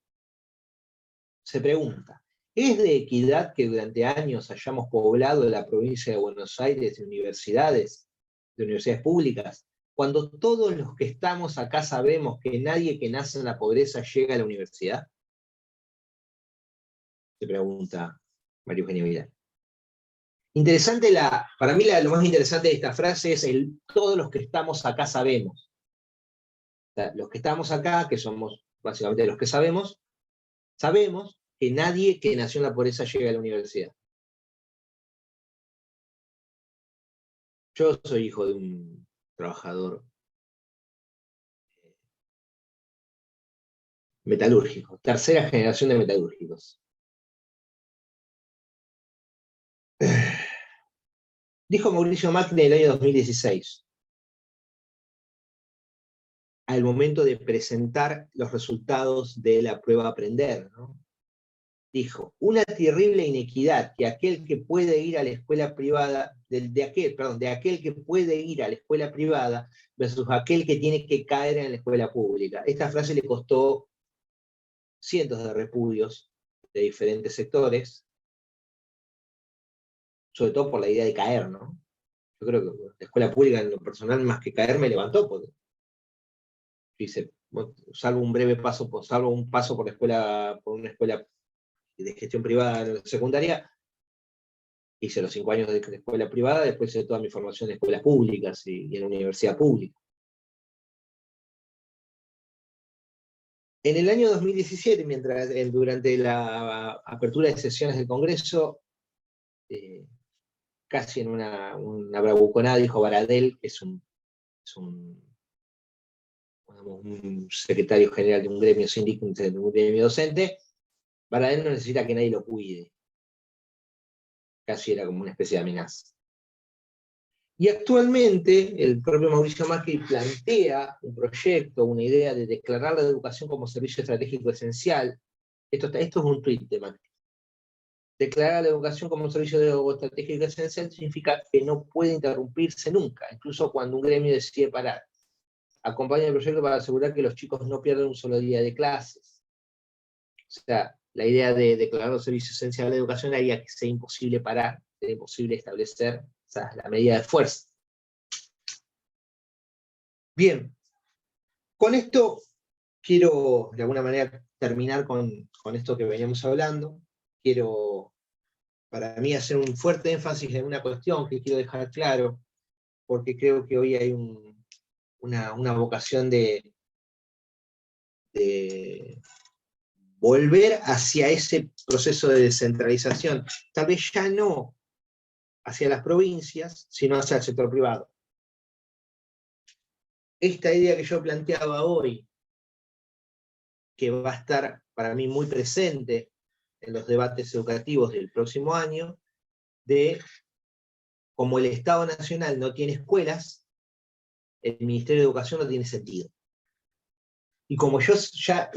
se pregunta, ¿es de equidad que durante años hayamos poblado la provincia de Buenos Aires de universidades públicas, cuando todos los que estamos acá sabemos que nadie que nace en la pobreza llega a la universidad? Se pregunta María Eugenia Vidal. Interesante, para mí lo más interesante de esta frase es todos los que estamos acá sabemos. O sea, los que estamos acá, que somos básicamente los que sabemos que nadie que nació en la pobreza llega a la universidad. Yo soy hijo de un trabajador metalúrgico, tercera generación de metalúrgicos. Dijo Mauricio Macri en el año 2016, al momento de presentar los resultados de la prueba Aprender, ¿no? Dijo, una terrible inequidad que aquel que puede ir a la escuela privada, de aquel que puede ir a la escuela privada versus aquel que tiene que caer en la escuela pública. Esta frase le costó cientos de repudios de diferentes sectores, sobre todo por la idea de caer, ¿no? Yo creo que la escuela pública en lo personal, más que caer, me levantó, porque dice, salvo un breve paso, salvo un paso por una escuela de gestión privada en la secundaria, hice los 5 años de escuela privada, después hice toda mi formación en escuelas públicas y en la universidad pública. En el año 2017, durante la apertura de sesiones del Congreso, casi en una bravuconada, dijo Baradel, que es un secretario general de un gremio sindical, de un gremio docente, Baradel no necesita que nadie lo cuide. Casi era como una especie de amenaza. Y actualmente el propio Mauricio Macri plantea un proyecto, una idea de declarar la educación como servicio estratégico esencial. Esto es un tuit de Macri. Declarar la educación como un servicio estratégico esencial significa que no puede interrumpirse nunca, incluso cuando un gremio decide parar. Acompaña el proyecto para asegurar que los chicos no pierdan un solo día de clases. O sea, la idea de declarar los servicios esenciales de educación haría que sea imposible parar, sea imposible establecer la medida de fuerza. Bien, con esto quiero de alguna manera terminar con esto que veníamos hablando. Quiero, para mí, hacer un fuerte énfasis en una cuestión que quiero dejar claro, porque creo que hoy hay una vocación de de volver hacia ese proceso de descentralización, tal vez ya no hacia las provincias, sino hacia el sector privado. Esta idea que yo planteaba hoy, que va a estar para mí muy presente en los debates educativos del próximo año, de como el Estado Nacional no tiene escuelas, el Ministerio de Educación no tiene sentido. Y como yo ya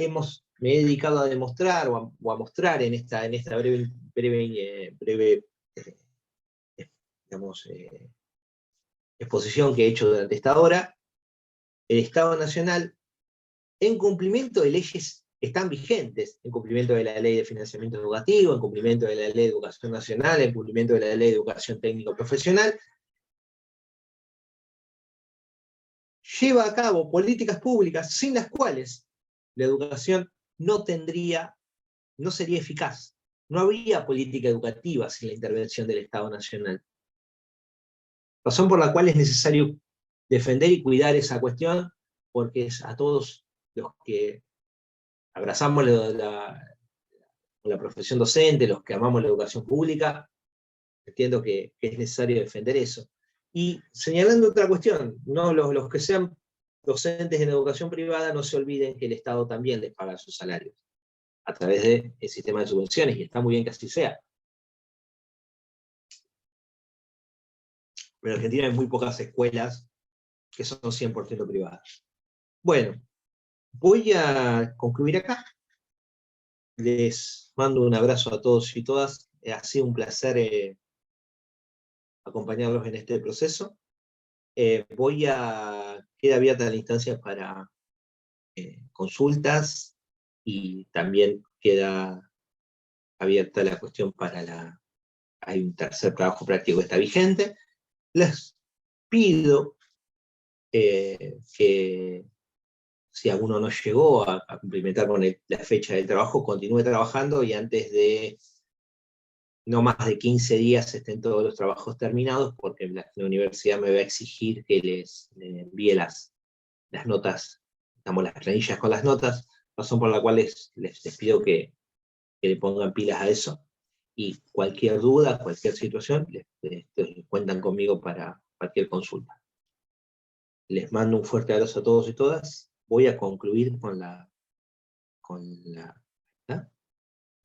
me he dedicado a demostrar o a mostrar en esta breve digamos, exposición que he hecho durante esta hora, el Estado Nacional, en cumplimiento de leyes que están vigentes, en cumplimiento de la Ley de Financiamiento Educativo, en cumplimiento de la Ley de Educación Nacional, en cumplimiento de la Ley de Educación Técnico Profesional, lleva a cabo políticas públicas sin las cuales la educación no sería eficaz. No habría política educativa sin la intervención del Estado Nacional. Razón por la cual es necesario defender y cuidar esa cuestión, porque es a todos los que abrazamos la profesión docente, los que amamos la educación pública, entiendo que es necesario defender eso. Y señalando otra cuestión, ¿no? Los que sean docentes en educación privada, no se olviden que el Estado también les paga sus salarios, a través del sistema de subvenciones, y está muy bien que así sea. Pero en Argentina hay muy pocas escuelas que son 100% privadas. Bueno, voy a concluir acá. Les mando un abrazo a todos y todas. Ha sido un placer acompañarlos en este proceso. Queda abierta la instancia para consultas, y también queda abierta la cuestión hay un tercer trabajo práctico que está vigente. Les pido que si alguno no llegó a cumplimentar con la fecha del trabajo, continúe trabajando, y antes de no más de 15 días estén todos los trabajos terminados, porque la universidad me va a exigir que les envíe las notas, digamos, las planillas con las notas, razón por la cual les pido que le pongan pilas a eso. Y cualquier duda, cualquier situación, cuentan conmigo para cualquier consulta. Les mando un fuerte abrazo a todos y todas. Voy a concluir con la